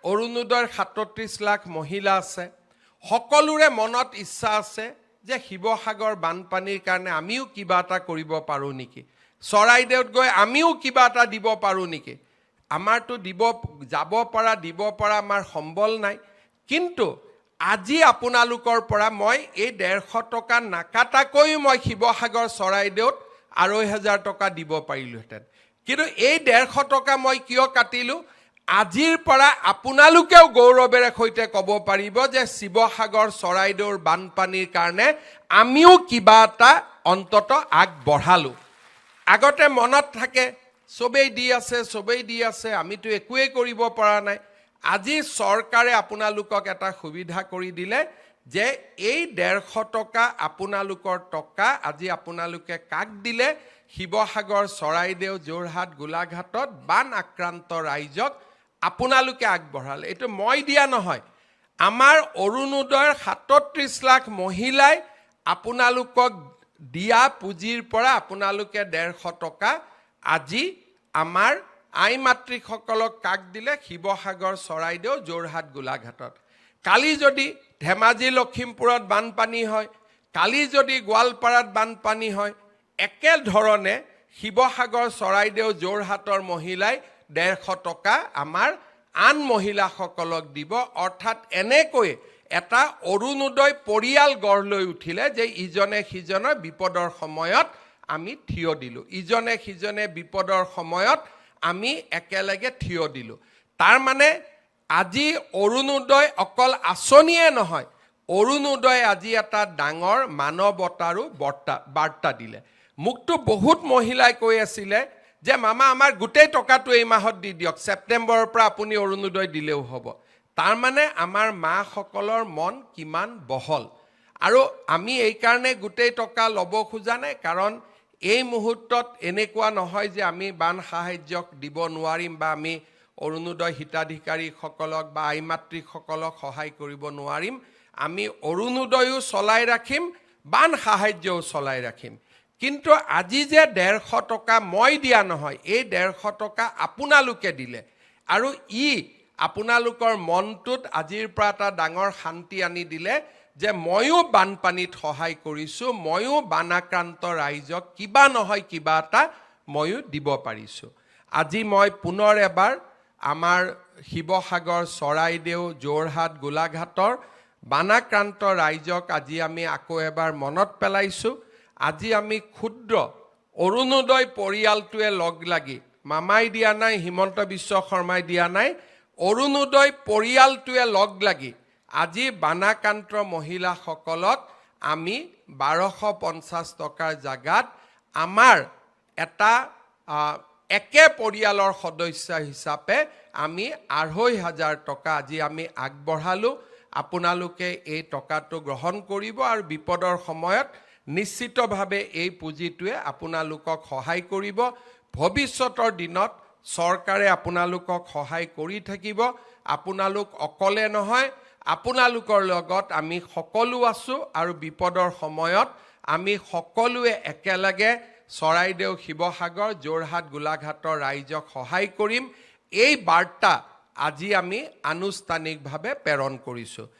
অৰুণোদয়ৰ 37 লাখ মহিলা আছে সকলোৰে মনত ইচ্ছা আছে যে শিৱসাগৰ বানপানীৰ কাৰণে আমিও কিবা এটা কৰিব পাৰোঁ নেকি চৰাইদেউত গৈ আমিও কিবা এটা দিব পাৰোঁ নেকি আমাৰতো যাব পৰা আমাৰ সম্বল নাই কিন্তু আজি আপোনালোকৰ পৰা মই এই 150 টকা নাকাটাকৈ মই শিৱসাগৰ চৰাইদেউত 2,500 টকা দিব পাৰিলোহেঁতেন কিন্তু এই 150 টকা মই কিয় কাটিলোঁ আজিৰ পৰা আপোনালোকেও গৌৰৱেৰে সৈতে ক'ব পাৰিব যে শিৱসাগৰ চৰাইদেউৰ বানপানীৰ কাৰণে আমিও কিবা এটা অন্তত আগবঢ়ালোঁ আগতে মনত থাকে সবেই দি আছে আমিতো একোৱেই কৰিব পৰা নাই আজি চৰকাৰে আপোনালোকক এটা সুবিধা কৰি দিলে যে এই 150 টকা আপোনালোকৰ টকা আজি আপোনালোকে কাক দিলে শিৱসাগৰ চৰাইদেউ যোৰহাট গোলাঘাটত বান আক্ৰান্ত ৰাইজক আপোনালোকে আগবঢ়ালে এইটো মই দিয়া নহয় আমাৰ অৰুণোদয়ৰ 37 লাখ মহিলাই আপোনালোকক দিয়া পুঁজিৰ পৰা আপোনালোকে 150 টকা আজি আমাৰ আই মাতৃসকলক কাক দিলে শিৱসাগৰ চৰাইদেউ যোৰহাট গোলাঘাটত কালি যদি ধেমাজি লখিমপুৰত বানপানী হয় কালি যদি গোৱালপাৰাত বানপানী হয় একে ধৰণে শিৱসাগৰ চৰাইদেউ যোৰহাটৰ মহিলাই 150 টকা আমাৰ আন মহিলাসকলক দিব অৰ্থাৎ এনেকৈ এটা অৰুণোদয় পৰিয়াল গঢ় লৈ উঠিলে যে ইজনে সিজনৰ বিপদৰ সময়ত আমি থিয় দিলোঁ ইজনে সিজনে বিপদৰ সময়ত আমি একেলগে থিয় দিলোঁ তাৰ মানে আজি অৰুণোদয় অকল আঁচনিয়ে নহয় অৰুণোদয় আজি এটা ডাঙৰ মানৱতাৰো বাৰ্তা দিলে মোকতো বহুত মহিলাই কৈ আছিলে যে মামা আমাৰ গোটেই টকাটো এই মাহত দি দিয়ক ছেপ্টেম্বৰৰ পৰা আপুনি অৰুণোদয় দিলেও হ'ব তাৰ মানে আমাৰ মাসকলৰ মন কিমান বহল আৰু আমি এই কাৰণে গোটেই টকা ল'ব খোজা নাই কাৰণ এই মুহূৰ্তত এনেকুৱা নহয় যে আমি বান সাহায্যক দিব নোৱাৰিম বা আমি অৰুণোদয় হিতাধিকাৰীসকলক বা আই মাতৃসকলক সহায় কৰিব নোৱাৰিম আমি অৰুণোদয়ো চলাই ৰাখিম বান সাহায্যও চলাই ৰাখিম কিন্তু আজি যে 150 টকা মই দিয়া নহয় এই 150 টকা আপোনালোকে দিলে আৰু আপোনালোকৰ মনটোত আজিৰ পৰা এটা ডাঙৰ শান্তি আনি দিলে যে ময়ো বানপানীত সহায় কৰিছোঁ ময়ো বানাক্ৰান্ত ৰাইজক কিবা নহয় কিবা এটা ময়ো দিব পাৰিছোঁ আজি মই পুনৰ এবাৰ আমাৰ শিৱসাগৰ চৰাইদেউ যোৰহাট গোলাঘাটৰ বানাক্ৰান্ত ৰাইজক আজি আমি আকৌ এবাৰ মনত পেলাইছোঁ আজি আমি ক্ষুদ্ৰ অৰুণোদয় পৰিয়ালটোৱে লগ লাগি মামাই দিয়া নাই হিমন্ত বিশ্ব শৰ্মাই দিয়া নাই অৰুণোদয় পৰিয়ালটোৱে লগ লাগি আজি বানাক্ৰান্ত মহিলাসকলক আমি 1250 টকাৰ জাগাত আমাৰ এটা একে পৰিয়ালৰ সদস্য হিচাপে আমি 2,500 টকা আজি আমি আগবঢ়ালোঁ আপোনালোকে এই টকাটো গ্ৰহণ কৰিব আৰু বিপদৰ সময়ত নিশ্চিতভাৱে এই পুঁজিটোৱে আপোনালোকক সহায় কৰিব ভৱিষ্যতৰ দিনত চৰকাৰে আপোনালোকক সহায় কৰি থাকিব আপোনালোক অকলে নহয় আপোনালোকৰ লগত আমি সকলো আছোঁ আৰু বিপদৰ সময়ত আমি সকলোৱে একেলগে চৰাইদেউ শিৱসাগৰ যোৰহাট গোলাঘাটৰ ৰাইজক সহায় কৰিম এই বাৰ্তা আজি আমি আনুষ্ঠানিকভাৱে প্ৰেৰণ কৰিছোঁ